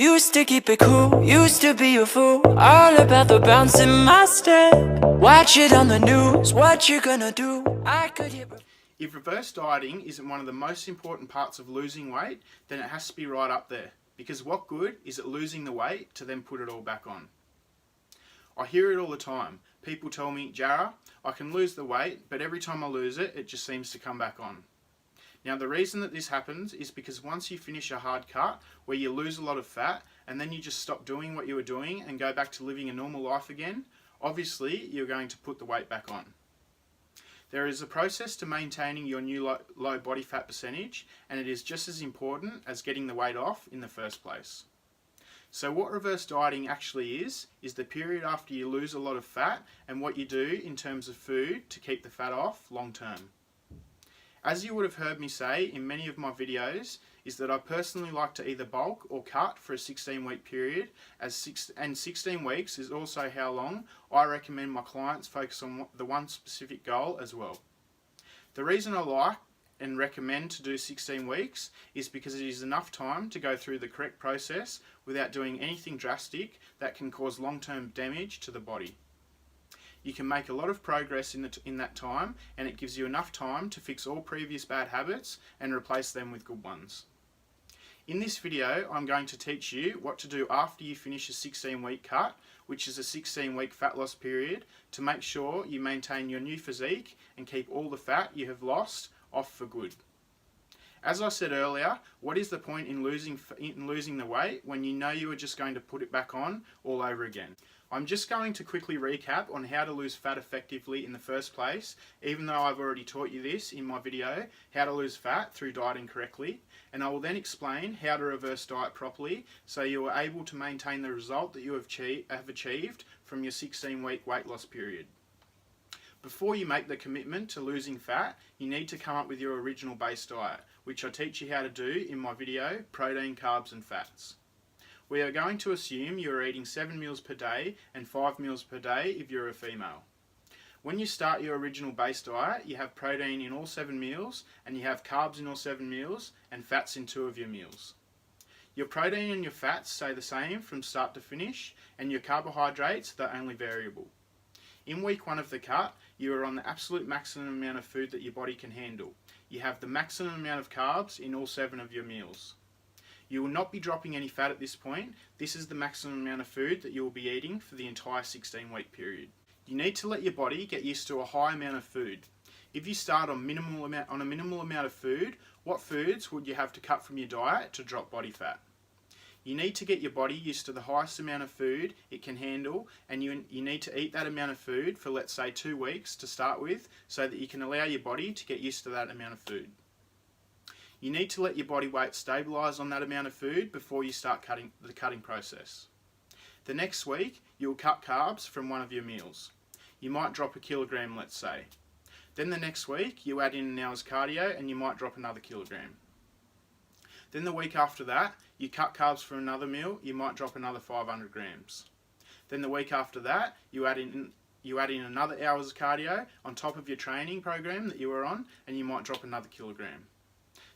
Used to keep it cool, used to be a fool, all about the bounce in my step. Watch it on the news, what you gonna do? I could hear. If reverse dieting isn't one of the most important parts of losing weight, then it has to be right up there. Because what good is it losing the weight to then put it all back on? I hear it all the time. People tell me, Jara, I can lose the weight, but every time I lose it, it just seems to come back on. Now the reason that this happens is because once you finish a hard cut where you lose a lot of fat and then you just stop doing what you were doing and go back to living a normal life again, obviously you're going to put the weight back on. There is a process to maintaining your new low body fat percentage, and it is just as important as getting the weight off in the first place. So what reverse dieting actually is the period after you lose a lot of fat and what you do in terms of food to keep the fat off long term. As you would have heard me say in many of my videos, is that I personally like to either bulk or cut for a 16-week period, and 16 weeks is also how long I recommend my clients focus on the one specific goal as well. The reason I like and recommend to do 16 weeks is because it is enough time to go through the correct process without doing anything drastic that can cause long-term damage to the body. You can make a lot of progress in that time, and it gives you enough time to fix all previous bad habits and replace them with good ones. In this video, I'm going to teach you what to do after you finish a 16-week cut, which is a 16-week fat loss period, to make sure you maintain your new physique and keep all the fat you have lost off for good. As I said earlier, what is the point in losing the weight when you know you are just going to put it back on all over again? I'm just going to quickly recap on how to lose fat effectively in the first place, even though I've already taught you this in my video, how to lose fat through dieting correctly, and I will then explain how to reverse diet properly so you are able to maintain the result that you have achieved from your 16-week weight loss period. Before you make the commitment to losing fat, you need to come up with your original base diet, which I teach you how to do in my video, Protein, Carbs and Fats. We are going to assume you are eating 7 meals per day and 5 meals per day if you're a female. When you start your original base diet, you have protein in all 7 meals, and you have carbs in all 7 meals, and fats in 2 of your meals. Your protein and your fats stay the same from start to finish, and your carbohydrates are the only variable. In week 1 of the cut, you are on the absolute maximum amount of food that your body can handle. You have the maximum amount of carbs in all 7 of your meals. You will not be dropping any fat at this point. This is the maximum amount of food that you will be eating for the entire 16-week period. You need to let your body get used to a high amount of food. If you start on a minimal amount of food, what foods would you have to cut from your diet to drop body fat? You need to get your body used to the highest amount of food it can handle, and you need to eat that amount of food for, let's say, 2 weeks to start with, so that you can allow your body to get used to that amount of food. You need to let your body weight stabilise on that amount of food before you start the cutting process. The next week, you'll cut carbs from one of your meals. You might drop a kilogram, let's say. Then the next week, you add in an hour's cardio and you might drop another kilogram. Then the week after that, you cut carbs from another meal, you might drop another 500 grams. Then the week after that, you add in another hour's cardio on top of your training program that you were on, and you might drop another kilogram.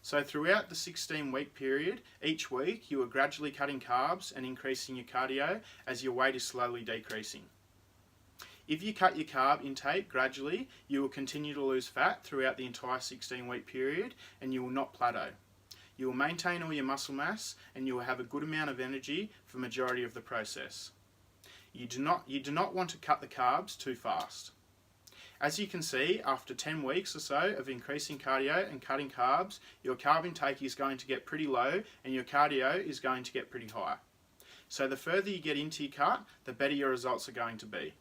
So throughout the 16-week period, each week you are gradually cutting carbs and increasing your cardio as your weight is slowly decreasing. If you cut your carb intake gradually, you will continue to lose fat throughout the entire 16-week period, and you will not plateau. You will maintain all your muscle mass, and you will have a good amount of energy for the majority of the process. You do not want to cut the carbs too fast. As you can see, after 10 weeks or so of increasing cardio and cutting carbs, your carb intake is going to get pretty low and your cardio is going to get pretty high. So the further you get into your cut, the better your results are going to be.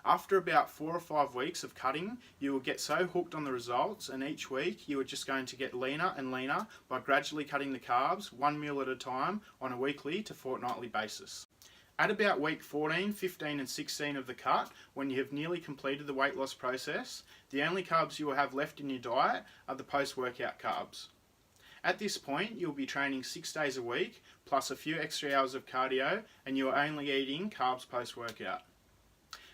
After about 4 or 5 weeks of cutting, you will get so hooked on the results, and each week you are just going to get leaner and leaner by gradually cutting the carbs 1 meal at a time on a weekly to fortnightly basis. At about week 14, 15 and 16 of the cut, when you have nearly completed the weight loss process, the only carbs you will have left in your diet are the post-workout carbs. At this point, you'll be training 6 days a week, plus a few extra hours of cardio, and you are only eating carbs post-workout.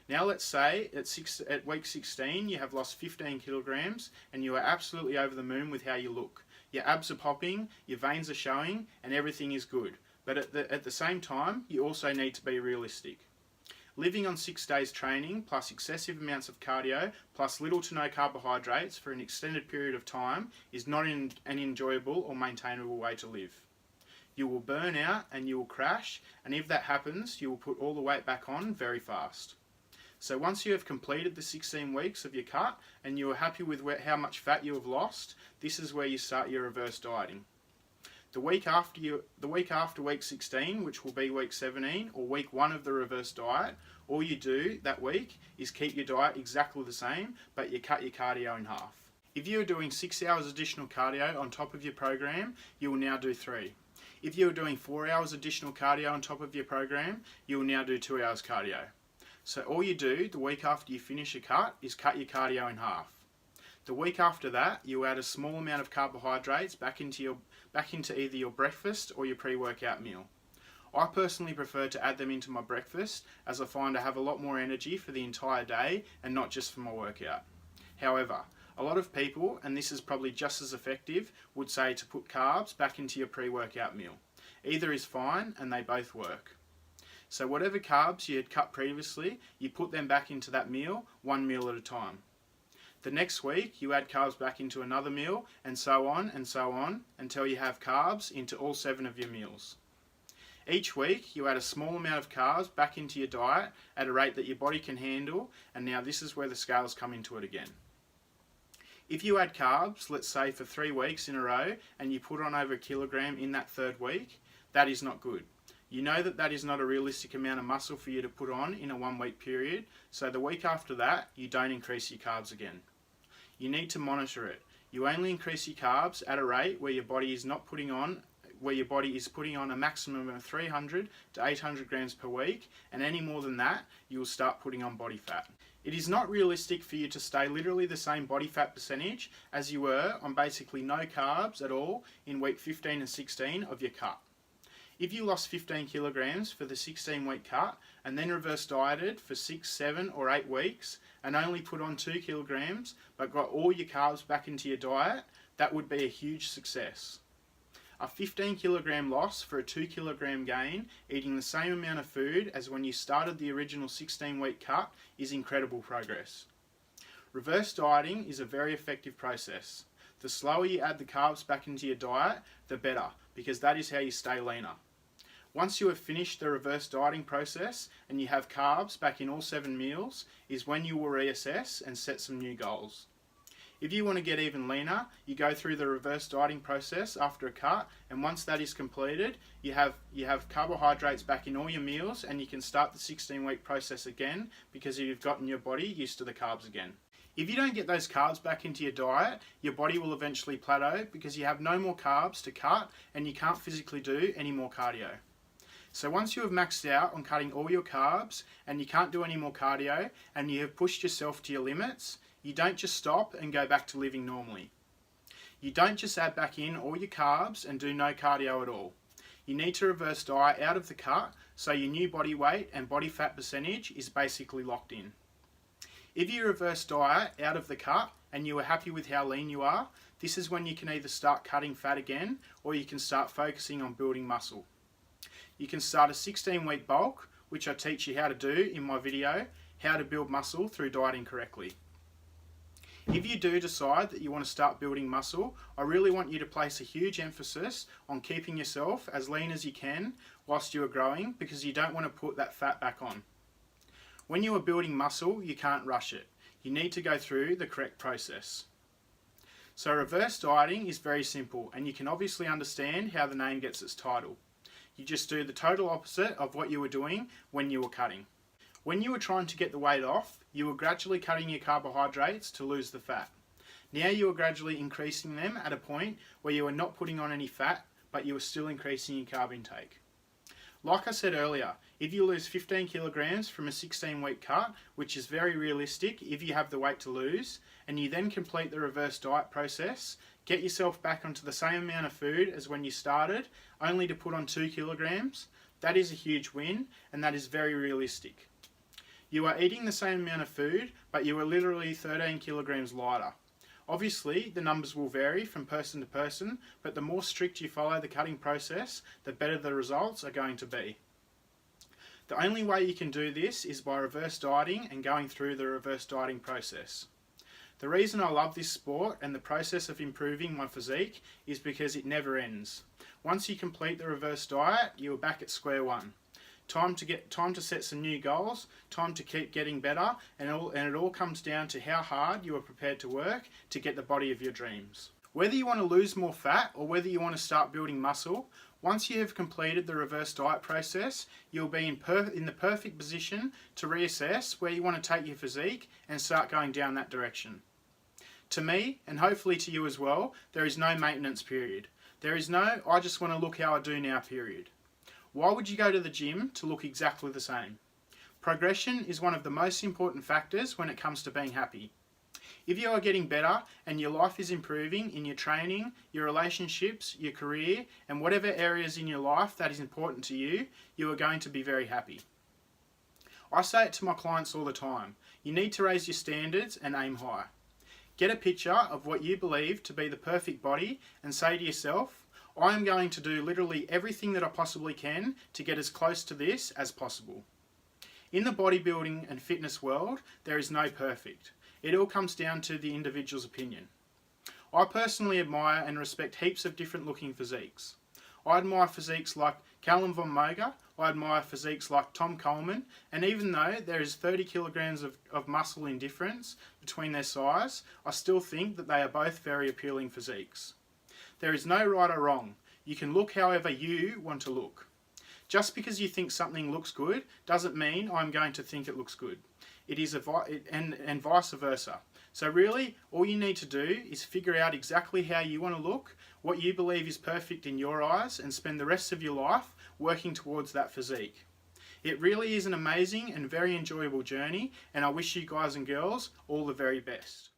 Now let's say at week 16 you have lost 15 kilograms and you are absolutely over the moon with how you look. Your abs are popping, your veins are showing, and everything is good. But at the same time, you also need to be realistic. Living on 6 days training plus excessive amounts of cardio plus little to no carbohydrates for an extended period of time is not an enjoyable or maintainable way to live. You will burn out and you will crash, and if that happens, you will put all the weight back on very fast. So once you have completed the 16 weeks of your cut and you are happy with how much fat you have lost, this is where you start your reverse dieting. The week after week 16, which will be week 17 or week 1 of the reverse diet, all you do that week is keep your diet exactly the same, but you cut your cardio in half. If you are doing 6 hours additional cardio on top of your program, you will now do 3. If you are doing 4 hours additional cardio on top of your program, you will now do 2 hours cardio. So all you do the week after you finish a cut is cut your cardio in half. The week after that, you add a small amount of carbohydrates back into either your breakfast or your pre-workout meal. I personally prefer to add them into my breakfast, as I find I have a lot more energy for the entire day and not just for my workout. However, a lot of people, and this is probably just as effective, would say to put carbs back into your pre-workout meal. Either is fine and they both work. So whatever carbs you had cut previously, you put them back into that meal, 1 meal at a time. The next week, you add carbs back into another meal, and so on, until you have carbs into all 7 of your meals. Each week, you add a small amount of carbs back into your diet at a rate that your body can handle, and now this is where the scales come into it again. If you add carbs, let's say for 3 weeks in a row, and you put on over 1 kilogram in that 3rd week, that is not good. You know that is not a realistic amount of muscle for you to put on in a 1 week period, so the week after that, you don't increase your carbs again. You need to monitor it. You only increase your carbs at a rate where your body is putting on a maximum of 300 to 800 grams per week, and any more than that, you will start putting on body fat. It is not realistic for you to stay literally the same body fat percentage as you were on basically no carbs at all in week 15 and 16 of your cut. If you lost 15 kilograms for the 16-week cut and then reverse dieted for 6, 7 or 8 weeks and only put on 2 kilograms but got all your carbs back into your diet, that would be a huge success. A 15 kilogram loss for a 2 kilogram gain, eating the same amount of food as when you started the original 16-week cut, is incredible progress. Reverse dieting is a very effective process. The slower you add the carbs back into your diet, the better, because that is how you stay leaner. Once you have finished the reverse dieting process and you have carbs back in all 7 meals, is when you will reassess and set some new goals. If you want to get even leaner, you go through the reverse dieting process after a cut, and once that is completed, you have carbohydrates back in all your meals, and you can start the 16-week process again because you've gotten your body used to the carbs again. If you don't get those carbs back into your diet, your body will eventually plateau because you have no more carbs to cut and you can't physically do any more cardio. So once you have maxed out on cutting all your carbs and you can't do any more cardio and you have pushed yourself to your limits, you don't just stop and go back to living normally. You don't just add back in all your carbs and do no cardio at all. You need to reverse diet out of the cut so your new body weight and body fat percentage is basically locked in. If you reverse diet out of the cut and you are happy with how lean you are, this is when you can either start cutting fat again or you can start focusing on building muscle. You can start a 16-week bulk, which I teach you how to do in my video, How to Build Muscle Through Dieting Correctly. If you do decide that you want to start building muscle, I really want you to place a huge emphasis on keeping yourself as lean as you can whilst you are growing, because you don't want to put that fat back on. When you are building muscle, you can't rush it. You need to go through the correct process. So reverse dieting is very simple, and you can obviously understand how the name gets its title. You just do the total opposite of what you were doing when you were cutting. When you were trying to get the weight off, you were gradually cutting your carbohydrates to lose the fat. Now you are gradually increasing them at a point where you are not putting on any fat, but you are still increasing your carb intake. Like I said earlier, if you lose 15 kilograms from a 16-week cut, which is very realistic if you have the weight to lose, and you then complete the reverse diet process, get yourself back onto the same amount of food as when you started, only to put on 2 kilograms, that is a huge win, and that is very realistic. You are eating the same amount of food, but you are literally 13 kilograms lighter. Obviously, the numbers will vary from person to person, but the more strict you follow the cutting process, the better the results are going to be. The only way you can do this is by reverse dieting and going through the reverse dieting process. The reason I love this sport and the process of improving my physique is because it never ends. Once you complete the reverse diet, you are back at square one. Time to set some new goals, time to keep getting better, and it all comes down to how hard you are prepared to work to get the body of your dreams. Whether you want to lose more fat or whether you want to start building muscle, once you have completed the reverse diet process, you'll be in the perfect position to reassess where you want to take your physique and start going down that direction. To me, and hopefully to you as well, there is no maintenance period. There is no, I just want to look how I do now period. Why would you go to the gym to look exactly the same? Progression is one of the most important factors when it comes to being happy. If you are getting better and your life is improving in your training, your relationships, your career, and whatever areas in your life that is important to you, you are going to be very happy. I say it to my clients all the time. You need to raise your standards and aim high. Get a picture of what you believe to be the perfect body and say to yourself, I am going to do literally everything that I possibly can to get as close to this as possible. In the bodybuilding and fitness world, there is no perfect. It all comes down to the individual's opinion. I personally admire and respect heaps of different looking physiques. I admire physiques like Callum von Moger, I admire physiques like Tom Coleman, and even though there is 30 kilograms of muscle in difference between their size, I still think that they are both very appealing physiques. There is no right or wrong. You can look however you want to look. Just because you think something looks good doesn't mean I'm going to think it looks good. It is and vice versa. So really, all you need to do is figure out exactly how you want to look, what you believe is perfect in your eyes, and spend the rest of your life working towards that physique. It really is an amazing and very enjoyable journey, and I wish you guys and girls all the very best.